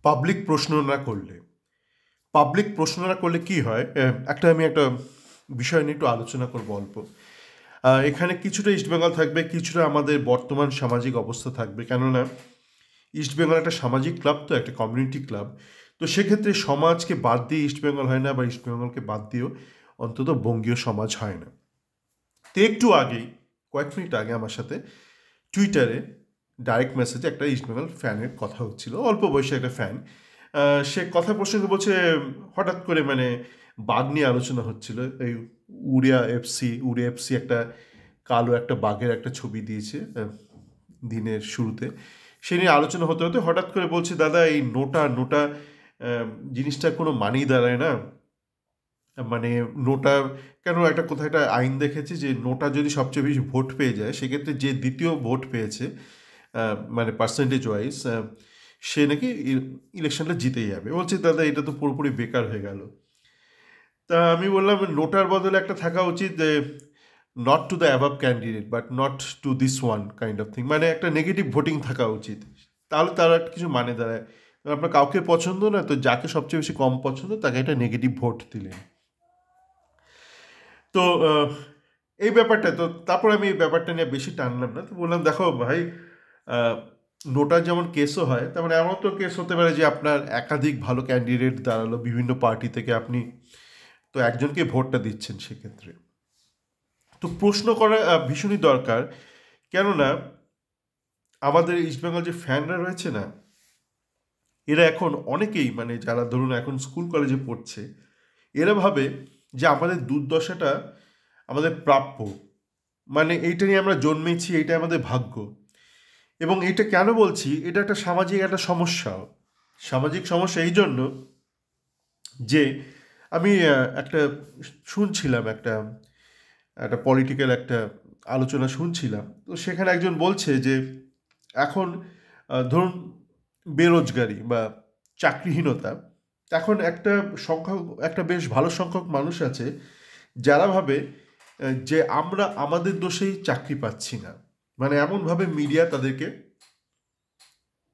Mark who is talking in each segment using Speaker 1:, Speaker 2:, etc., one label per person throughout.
Speaker 1: Public প্রশ্ন না করলে কি হয়, আমি একটা বিষয় নিয়ে একটু আলোচনা করবো অল্প। এখানে কিছুটা ইস্টবেঙ্গল থাকবে, কিছুটা আমাদের বর্তমান সামাজিক অবস্থা থাকবে। কেননা ইস্টবেঙ্গল একটা সামাজিক ক্লাব, তো একটা কমিউনিটি ক্লাব। তো সেক্ষেত্রে সমাজকে বাদ দিয়ে ইস্টবেঙ্গল হয় না, বা ইস্টবেঙ্গলকে বাদ দিয়েও অন্তত বঙ্গীয় সমাজ হয় না। তো একটু আগেই, কয়েক মিনিট আগে আমার সাথে টুইটারে ডাইরেক্ট মেসেজে একটা ইস্টবেঙ্গল ফ্যানের কথা হচ্ছিল, অল্প বয়সে একটা ফ্যান। সে কথা প্রসঙ্গে বলছে, হঠাৎ করে মানে বাঘ নিয়ে আলোচনা হচ্ছিল। এই উড়িয়া এফসি একটা কালো একটা বাঘের একটা ছবি দিয়েছে দিনের শুরুতে। সে নিয়ে আলোচনা হতে হতে হঠাৎ করে বলছে, দাদা এই নোটা নোটা জিনিসটা কোনো মানেই দাঁড়ায় না। মানে নোটা কেন, একটা কোথায় একটা আইন দেখেছি যে নোটা যদি সবচেয়ে বেশি ভোট পেয়ে যায়, সেক্ষেত্রে যে দ্বিতীয় ভোট পেয়েছে মানে পার্সেন্টেজ ওয়াইজ, সে নাকি ইলেকশনটা জিতে যাবে। বলছে দাদা এটা তো পুরোপুরি বেকার হয়ে গেল। তা আমি বললাম নোটার বদলে একটা থাকা উচিত, not to the above candidate but not to this one kind of thing. মানে একটা নেগেটিভ ভোটিং থাকা উচিত, তাহলে তার একটা কিছু মানে দাঁড়ায়। আপনার কাউকে পছন্দ না, তো যাকে সবচেয়ে বেশি কম পছন্দ তাকে একটা নেগেটিভ ভোট দিলেন। তো এই ব্যাপারটা, তো তারপর আমি এই ব্যাপারটা নিয়ে বেশি টানলাম না। তো বললাম, দেখো ভাই, আহ, নোটার যেমন কেসও হয়, তেমন এমন তো কেস হতে পারে যে আপনার একাধিক ভালো ক্যান্ডিডেট দাঁড়ালো বিভিন্ন পার্টি থেকে, আপনি তো একজনকে ভোটটা দিচ্ছেন সেক্ষেত্রে। তো প্রশ্ন করা ভীষণই দরকার। কেননা আমাদের ইস্টবেঙ্গল যে ফ্যানরা রয়েছে না, এরা এখন অনেকেই, মানে যারা ধরুন এখন স্কুল কলেজে পড়ছে, এরা ভাবে যে আমাদের দুর্দশাটা আমাদের প্রাপ্য। মানে এইটা নিয়ে আমরা জন্মেছি, এইটা আমাদের ভাগ্য। এবং এটা কেন বলছি, এটা একটা সামাজিক একটা সমস্যাও। সামাজিক সমস্যা এই জন্য যে আমি একটা শুনছিলাম, একটা একটা পলিটিক্যাল একটা আলোচনা শুনছিলাম। তো সেখানে একজন বলছে যে এখন ধরুন বেরোজগারি বা চাকরিহীনতা, এখন একটা বেশ ভালো সংখ্যক মানুষ আছে যারা ভাবে যে আমরা আমাদের দোষেই চাকরি পাচ্ছি না। মানে এমনভাবে মিডিয়া তাদেরকে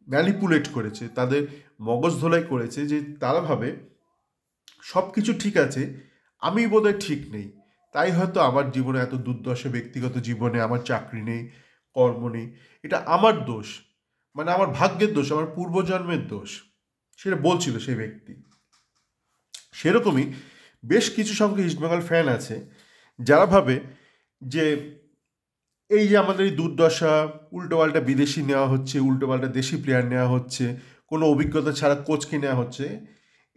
Speaker 1: ম্যানিপুলেট করেছে, তাদের মগজ ধোলাই করেছে, যে তারা ভাবে সব কিছু ঠিক আছে, আমি বোধহয় ঠিক নেই, তাই হয়তো আমার জীবনে এত দুর্দশা, ব্যক্তিগত জীবনে আমার চাকরি নেই, কর্ম নেই, এটা আমার দোষ, মানে আমার ভাগ্যের দোষ, আমার পূর্বজন্মের দোষ। সেটা বলছিল সেই ব্যক্তি। সেরকমই বেশ কিছু সংখ্যক ইস্টবেঙ্গল ফ্যান আছে যারা ভাবে যে এই যে আমাদের এই দুর্দশা, উল্টোপাল্টা বিদেশি নেওয়া হচ্ছে, উল্টোপাল্টা দেশি প্লেয়ার নেওয়া হচ্ছে, কোনো অভিজ্ঞতা ছাড়া কোচকে নেওয়া হচ্ছে,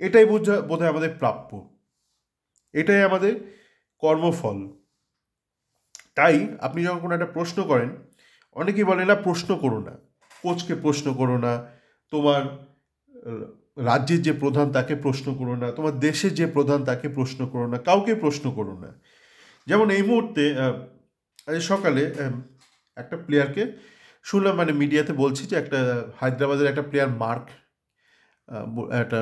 Speaker 1: এটাই বোধহয় আমাদের প্রাপ্য, এটাই আমাদের কর্মফল। তাই আপনি যখন কোনো একটা প্রশ্ন করেন, অনেকেই বলে না প্রশ্ন করো না, কোচকে প্রশ্ন করো না, তোমার রাজ্যের যে প্রধান তাকে প্রশ্ন করো না, তোমার দেশের যে প্রধান তাকে প্রশ্ন করো না, কাউকে প্রশ্ন করো না। যেমন এই মুহূর্তে আজ সকালে একটা প্লেয়ারকে শুনলাম, মানে মিডিয়াতে বলছি যে একটা হায়দ্রাবাদের একটা প্লেয়ার মার্ক, একটা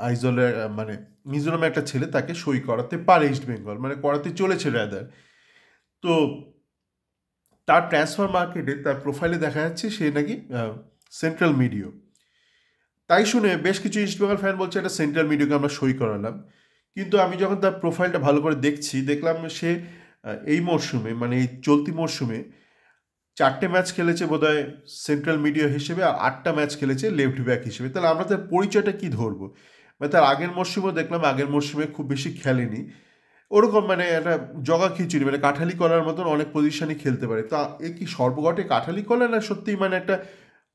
Speaker 1: আইজলের মানে মিজোরামে একটা ছেলে তাকে সই করাতে পারে ইস্ট বেঙ্গল, মানে করাতে চলেছে রাদার। তো তার ট্রান্সফার মার্কেটে তার প্রোফাইলে দেখা যাচ্ছে সে নাকি সেন্ট্রাল মিডিও। তাই শুনে বেশ কিছু ইস্টবেঙ্গল ফ্যান বলছে এটা সেন্ট্রাল মিডিয়াকে আমরা সই করালাম। কিন্তু আমি যখন তার প্রোফাইলটা ভালো করে দেখলাম সে এই মরশুমে, মানে এই চলতি মরশুমে 4টে ম্যাচ খেলেছে বোধহয় সেন্ট্রাল মিডিয়া হিসেবে, আর 8টা ম্যাচ খেলেছে লেফট ব্যাক হিসেবে। তাহলে আমরা তার পরিচয়টা কী ধরবো? মানে তার আগের মরশুমেও দেখলাম আগের মরশুমে খুব বেশি খেলেনি, ওরকম মানে একটা জগা খিচুড়ি, মানে কাঠালি কলার মতন অনেক পজিশনই খেলতে পারে। তা এ কি সর্বঘটে কাঠালি কলা, না সত্যিই মানে একটা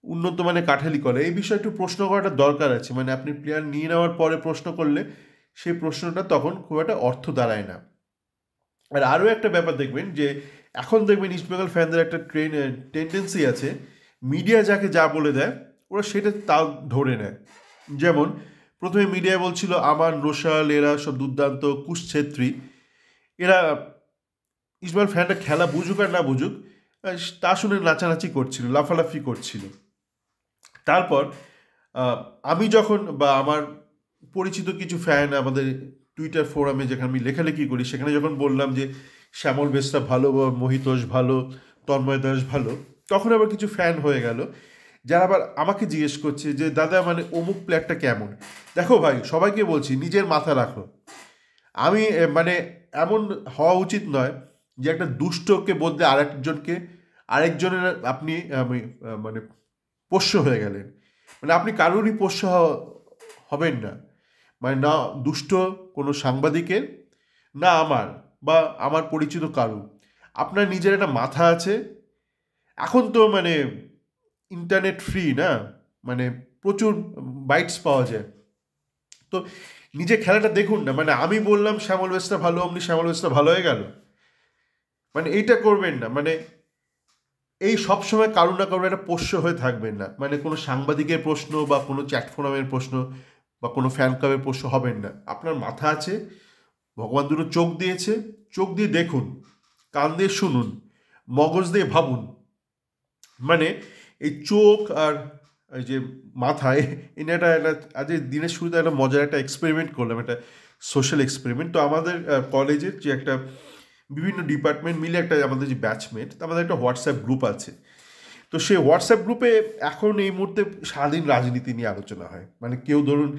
Speaker 1: উন্নত মানে কাঠালি কলা? এই বিষয়ে একটু প্রশ্ন করাটা দরকার আছে। মানে আপনি প্লেয়ার নিয়ে নেওয়ার পরে প্রশ্ন করলে সেই প্রশ্নটা তখন খুব একটা অর্থ দাঁড়ায় না। আর আরও একটা ব্যাপার দেখবেন যে এখন দেখবেন ইস্টবেঙ্গল ফ্যানদের একটা টেন্ডেন্সি আছে, মিডিয়া যাকে যা বলে দেয় ওরা সেটা তাও ধরে নেয়। যেমন প্রথমে মিডিয়ায় বলছিল আমান, রোশাল, এরা সব দুর্দান্ত, কুশ ছেত্রী, এরা ইস্টবেঙ্গল ফ্যানরা খেলা বুঝুক আর না বুঝুক তা শুনে নাচানাচি করছিল, লাফালাফি করছিল। তারপর আমি যখন, বা আমার পরিচিত কিছু ফ্যান আমাদের টুইটার ফোরামে যেখানে আমি লেখালেখি করি, সেখানে যখন বললাম যে শ্যামল বেসরা ভালো, বা মহিতোষ ভালো, তন্ময় দাস ভালো, তখন আবার কিছু ফ্যান হয়ে গেল যারা আবার আমাকে জিজ্ঞেস করছে যে দাদা মানে অমুক প্লেয়ারটা কেমন। দেখো ভাই, সবাইকে বলছি নিজের মাথা রাখো। আমি মানে এমন হওয়া উচিত নয় যে একটা দুষ্টকে বদলে আরেকজনের আপনি মানে পোষ্য হয়ে গেলেন। মানে আপনি কারোরই পোষ্য হবেন না, মানে না দুষ্ট কোনো সাংবাদিকের, না আমার বা আমার পরিচিত কারু। আপনার নিজের একটা মাথা আছে। এখন তো মানে ইন্টারনেট ফ্রি না, মানে প্রচুর বাইটস পাওয়া যায়। তো নিজে খেলাটা দেখুন না, মানে আমি বললাম শ্যামল বেসটা ভালো, অমনি শ্যামল বেসটা ভালো হয়ে গেল, মানে এইটা করবেন না। মানে এই সবসময় কারো না কারো একটা পোষ্য হয়ে থাকবেন না, মানে কোনো সাংবাদিকের প্রশ্ন বা কোনো চ্যাট ফোরামের প্রশ্ন বা কোনো ফ্যান ক্লাবের প্রশ্ন হবেন না। আপনার মাথা আছে, ভগবান দুটো চোখ দিয়েছে, চোখ দিয়ে দেখুন, কান দিয়ে শুনুন, মগজ দিয়ে ভাবুন। মানে এই চোখ আর এই যে মাথায় এটা একটা আজ দিনের শুরুতে একটা মজার একটা এক্সপেরিমেন্ট করলাম, একটা সোশ্যাল এক্সপেরিমেন্ট। তো আমাদের কলেজের যে একটা বিভিন্ন ডিপার্টমেন্ট মিলে একটা আমাদের যে ব্যাচমেট, তো আমাদের একটা হোয়াটসঅ্যাপ গ্রুপ আছে। তো সেই হোয়াটসঅ্যাপ গ্রুপে এখন এই মুহূর্তে সারাদিন রাজনীতি নিয়ে আলোচনা হয়। মানে কেউ ধরুন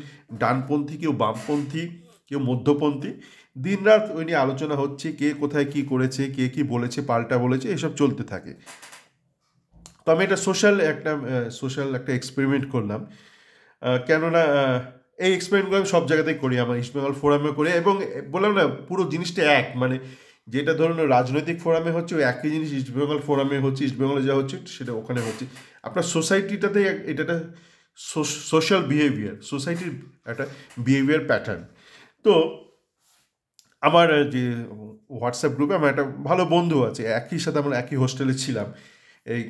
Speaker 1: ডানপন্থী, কেউ বামপন্থী, কেউ মধ্যপন্থী, দিনরাত ওই নিয়ে আলোচনা হচ্ছে, কে কোথায় কি করেছে, কে কি বলেছে, পাল্টা বলেছে, এসব চলতে থাকে। তো আমি একটা সোশ্যাল একটা এক্সপেরিমেন্ট করলাম। কেননা এই এক্সপেরিমেন্টগুলো আমি সব জায়গাতেই করি, আমার ইস্ট বেঙ্গল ফোরামে করি, এবং বললাম না পুরো জিনিসটা এক, মানে যেটা ধরুন রাজনৈতিক ফোরামে হচ্ছে ওই একই জিনিস ইস্ট বেঙ্গল ফোরামে হচ্ছে, ইস্ট বেঙ্গলে যা হচ্ছে সেটা ওখানে হচ্ছে। আপনার সোসাইটিটাতে এটা একটা সোশ্যাল বিহেভিয়ার, সোসাইটির একটা বিহেভিয়ার প্যাটার্ন। তো আমার যে হোয়াটসঅ্যাপ গ্রুপে আমার একটা ভালো বন্ধু আছে, একই সাথে আমরা একই হোস্টেলে ছিলাম। এই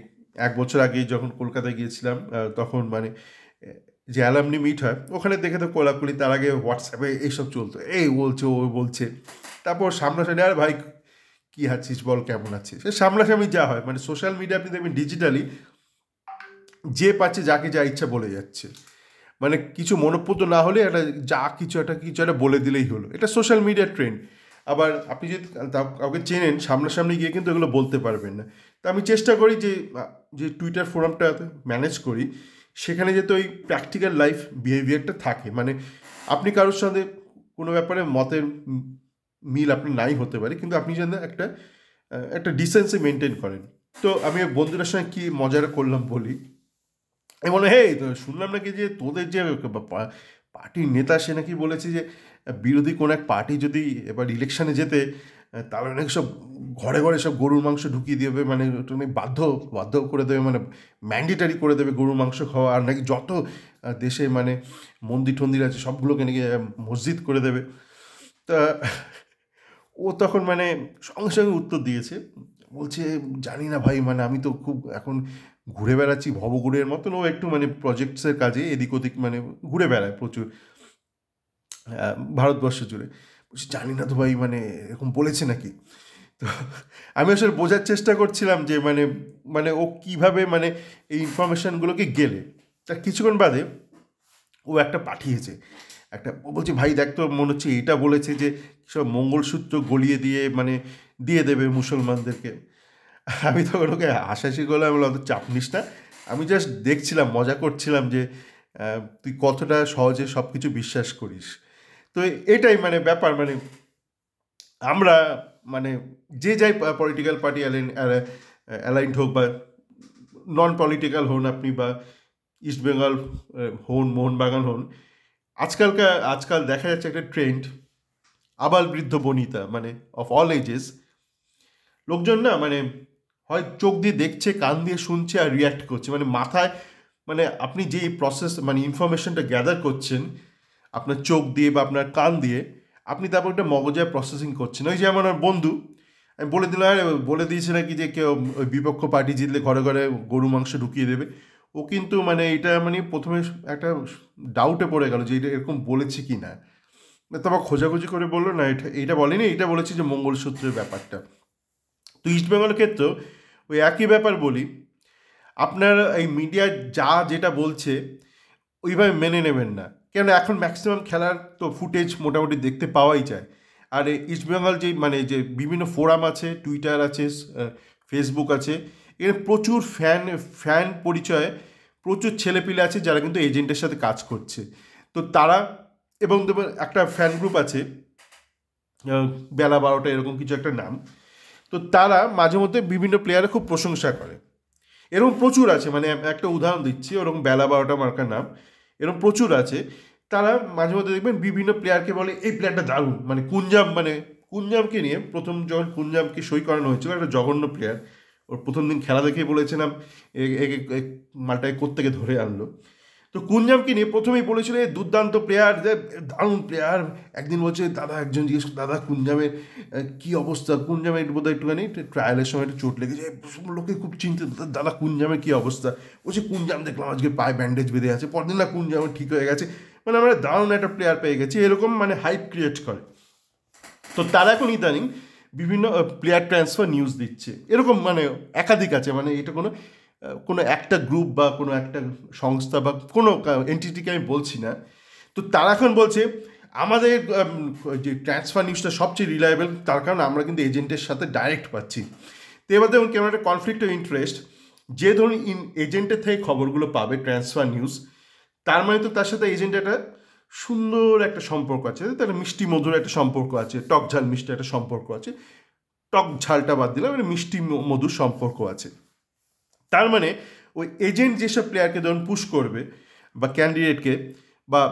Speaker 1: 1 বছর আগে যখন কলকাতায় গিয়েছিলাম, তখন মানে যে অ্যালামনি মিট হয় ওখানে দেখে তো কোলাকুলি, তার আগে হোয়াটসঅ্যাপে এইসব চলতো, এই বলছে ও বলছে। তারপর সামনাসামনি, আর ভাই কী আছিস বল, কেমন আছিস, সে সামনাসামনি যা হয়। মানে সোশ্যাল মিডিয়া আপনি দেখবেন ডিজিটালি যে পাচ্ছে যাকে যা ইচ্ছা বলে যাচ্ছে, মানে কিছু মনোপুত না হলে একটা যা কিছু একটা বলে দিলেই হলো। এটা সোশ্যাল মিডিয়ার ট্রেন্ড। আবার আপনি যদি কাউকে চেনেন, সামনাসামনি গিয়ে কিন্তু এগুলো বলতে পারবেন না। তো আমি চেষ্টা করি যে যে টুইটার ফোরামটা ম্যানেজ করি, সেখানে যাতে ওই প্র্যাকটিক্যাল লাইফ বিহেভিয়ারটা থাকে। মানে আপনি কারোর সাথে কোনো ব্যাপারে মতের মিল আপনার নাই হতে পারে, কিন্তু আপনি যেন একটা ডিসেন্সি মেনটেন করেন। তো আমি বন্ধুদের সঙ্গে কী মজাটা করলাম বলি। আমি বলে, হে শুনলাম নাকি যে তোদের যে পার্টির নেতা, সে নাকি বলেছে যে বিরোধী কোন এক পার্টি যদি এবার ইলেকশনে যেতে, তাহলে নাকি সব ঘরে ঘরে সব গরুর মাংস ঢুকিয়ে দেবে, মানে ওটা নাকি বাধ্য করে দেবে, মানে ম্যান্ডেটারি করে দেবে গরুর মাংস খাওয়া। আর নাকি যত দেশে মানে মন্দির টন্দির আছে সবগুলোকে নাকি মসজিদ করে দেবে। তা ও তখন মানে সঙ্গে সঙ্গে উত্তর দিয়েছে, বলছে জানি না ভাই, মানে আমি তো খুব এখন ঘুরে বেড়াচ্ছি ভবঘুরের মতন। ও একটু মানে প্রজেক্টসের কাজে এদিক ওদিক মানে ঘুরে বেড়ায় প্রচুর ভারতবর্ষ জুড়ে। বলছি জানি না তো ভাই, মানে এরকম বলেছে নাকি। তো আমি আসলে বোঝার চেষ্টা করছিলাম যে মানে মানে ও কীভাবে মানে এই ইনফরমেশানগুলোকে গেলে। তার কিছুক্ষণ বাদে ও একটা পাঠিয়েছে, ও বলছে ভাই দেখ তো, মনে হচ্ছে এটা বলেছে যে সব মঙ্গলসূত্র গলিয়ে দিয়ে মানে দিয়ে দেবে মুসলমানদেরকে। আমি তখন ওকে হাসাহাসি করলাম, আমি অত চাপ নিস না, আমি জাস্ট দেখছিলাম, মজা করছিলাম যে তুই কতটা সহজে সব কিছু বিশ্বাস করিস। তো এটাই মানে ব্যাপার, মানে আমরা মানে যে যাই পলিটিক্যাল পার্টি অ্যালাইন্ড হোক বা নন পলিটিক্যাল হন আপনি, বা ইস্টবেঙ্গল হন, মোহনবাগান হন, আজকাল দেখা যাচ্ছে একটা ট্রেন্ড, আবাল বৃদ্ধ বনিতা, মানে অফ অল এজেস লোকজন না, মানে হয় চোখ দিয়ে দেখছে, কান দিয়ে শুনছে আর রিয়্যাক্ট করছে। মানে মাথায়, মানে আপনি যে প্রসেস মানে ইনফরমেশনটা গ্যাদার করছেন আপনার চোখ দিয়ে বা আপনার কান দিয়ে, আপনি তারপর একটা মগজে প্রসেসিং করছেন। ওই যে আমার বন্ধু, আমি বলে দিলাম, বলে দিয়েছে নাকি যে কেউ ওই বিপক্ষ পার্টি জিতলে ঘরে ঘরে গরু মাংস ঢুকিয়ে দেবে। ও কিন্তু মানে এটা মানে প্রথমে একটা ডাউটে পড়ে গেল যে এটা এরকম বলেছে কি না। তারপর খোঁজাখুঁজি করে বললো না, এটা বলেনি, এটা বলেছে যে মঙ্গলসূত্রের ব্যাপারটা। তো ইস্টবেঙ্গলের ক্ষেত্রেও ওই একই ব্যাপার বলি, আপনার এই মিডিয়া যেটা বলছে ওইভাবে মেনে নেবেন না, কেন এখন ম্যাক্সিমাম খেলার তো ফুটেজ মোটামুটি দেখতে পাওয়াই যায়। আর ইস্টবেঙ্গল যে মানে যে বিভিন্ন ফোরাম আছে, টুইটার আছে, ফেসবুক আছে, এখানে প্রচুর ফ্যান পরিচয়ে প্রচুর ছেলেপিলে আছে যারা কিন্তু এজেন্টের সাথে কাজ করছে। তো তারা এবং দেখবেন একটা ফ্যান গ্রুপ আছে, বেলা 12টা এরকম কিছু একটা নাম। তো তারা মাঝে মধ্যে বিভিন্ন প্লেয়ারের খুব প্রশংসা করে। এরকম প্রচুর আছে, মানে একটা উদাহরণ দিচ্ছি, ওরকম বেলা 12টা মার্কার নাম, এরকম প্রচুর আছে। তারা মাঝে মধ্যে দেখবেন বিভিন্ন প্লেয়ারকে বলে এই প্লেয়ারটা দারুণ, মানে কুঞ্জাম, মানে কুঞ্জামকে নিয়ে প্রথম যখন কুঞ্জামকে সই করানো হয়েছিল, একটা জঘন্য প্লেয়ার, ওর প্রথম দিন খেলা দেখেই বলেছিলাম মালটাকে কোত্থেকে ধরে আনলো। তো কুঞ্জামকে নিয়ে প্রথমেই বলেছিল এই দুর্দান্ত প্লেয়ার, দারুণ প্লেয়ার। একদিন বলছে দাদা, একজন জিজ্ঞেস দাদা কুঞ্জামের কী অবস্থা, কুঞ্জামের বোধহয় একটুখানি ট্রায়ালের সময় একটু চোট লেগেছে, লোকে খুব চিন্তিত, দাদা কুঞ্জামের কী অবস্থা। বলছে কুঞ্জাম দেখলাম আজকে পায়ে ব্যান্ডেজ বেঁধে আছে, পরদিন না কুঞ্জামের ঠিক হয়ে গেছে, মানে আমরা দারুণ একটা প্লেয়ার পেয়ে গেছি, এরকম মানে হাইপ ক্রিয়েট করে। তো তারা এখন ইদানিং বিভিন্ন প্লেয়ার ট্রান্সফার নিউজ দিচ্ছে, এরকম মানে একাধিক আছে, মানে এটা কোনো একটা গ্রুপ বা কোনো একটা সংস্থা বা কোনো এন্টিটিকে আমি বলছি না। তো তারা এখন বলছে আমাদের যে ট্রান্সফার নিউজটা সবচেয়ে রিলায়েবল, তার কারণ আমরা কিন্তু এজেন্টের সাথে ডাইরেক্ট পাচ্ছি। তো এবার দেখুন কেমন একটা কনফ্লিক্ট অফ ইন্টারেস্ট। যে ধরুন এজেন্টের থেকে খবরগুলো পাবে ট্রান্সফার নিউজ, তার মানে তো তার সাথে এজেন্ট একটা সুন্দর একটা সম্পর্ক আছে, তার মিষ্টি মধুর একটা সম্পর্ক আছে, টক ঝাল মিষ্টি একটা সম্পর্ক আছে। টক ঝালটা বাদ দিলাম, একটা মিষ্টি মধুর সম্পর্ক আছে। তার মানে ওই এজেন্ট যেসব প্লেয়ারকে ধরুন পুশ করবে বা ক্যান্ডিডেটকে বা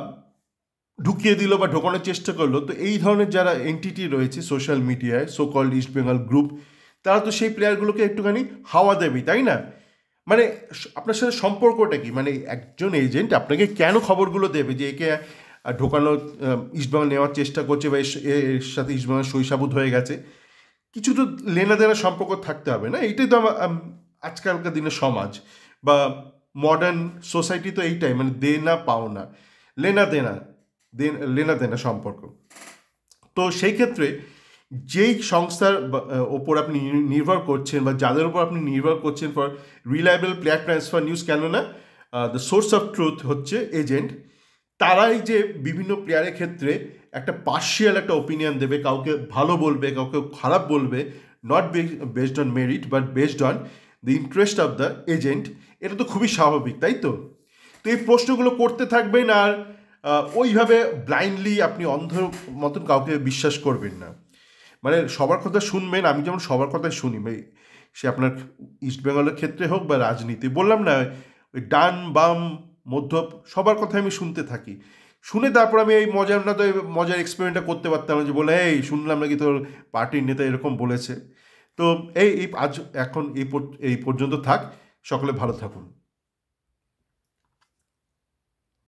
Speaker 1: ঢুকিয়ে দিল বা ঢোকানোর চেষ্টা করলো, তো এই ধরনের যারা এন্টিটি রয়েছে সোশ্যাল মিডিয়ায়, so called East Bengal group, তারা তো সেই প্লেয়ারগুলোকে একটুখানি হাওয়া দেবেই, তাই না? মানে আপনার সাথে সম্পর্কটা কি, মানে একজন এজেন্ট আপনাকে কেন খবরগুলো দেবে যে একে ঢোকানো ইস্টবেঙ্গল নেওয়ার চেষ্টা করছে বা এর সাথে ইস্টবেঙ্গল সইসাবুত হয়ে গেছে, কিছু তো লেনা দেনা সম্পর্ক থাকতে হবে না? এইটাই তো আমার আজকালকার দিনের সমাজ বা মডার্ন সোসাইটি, তো এইটাই, মানে দেনা পাওনা, লেনা দেনা, লেনা দেনা সম্পর্ক। তো সেই ক্ষেত্রে যেই সংস্থার ওপর আপনি নির্ভর করছেন বা যাদের উপর আপনি নির্ভর করছেন for reliable player transfer news, কেননা দ্য সোর্স অফ ট্রুথ হচ্ছে এজেন্ট, তারাই যে বিভিন্ন প্লেয়ারের ক্ষেত্রে একটা পার্শিয়াল একটা ওপিনিয়ন দেবে, কাউকে ভালো বলবে, কাউকে খারাপ বলবে, not based on merit but based on the interest of the agent. এটা তো খুবই স্বাভাবিক, তাই তো? তো এই প্রশ্নগুলো করতে থাকবেন, আর ওইভাবে ব্লাইন্ডলি আপনি অন্ধর মতন কাউকে বিশ্বাস করবেন না, মানে সবার কথা শুনবেন। আমি যেমন সবার কথাই শুনি, ভাই, সে আপনার ইস্টবেঙ্গলের ক্ষেত্রে হোক বা রাজনীতি, বললাম না ওই ডান বাম মধ্য সবার কথা আমি শুনতে থাকি, শুনে তারপর আমি এই মজার এক্সপেরিমেন্টটা করতে পারতাম যে বলে এই শুনলাম নাকি তোর পার্টির নেতা এরকম বলেছে। তো এই আজ এখন এই পর্যন্ত থাক, সকলে ভালো থাকুন।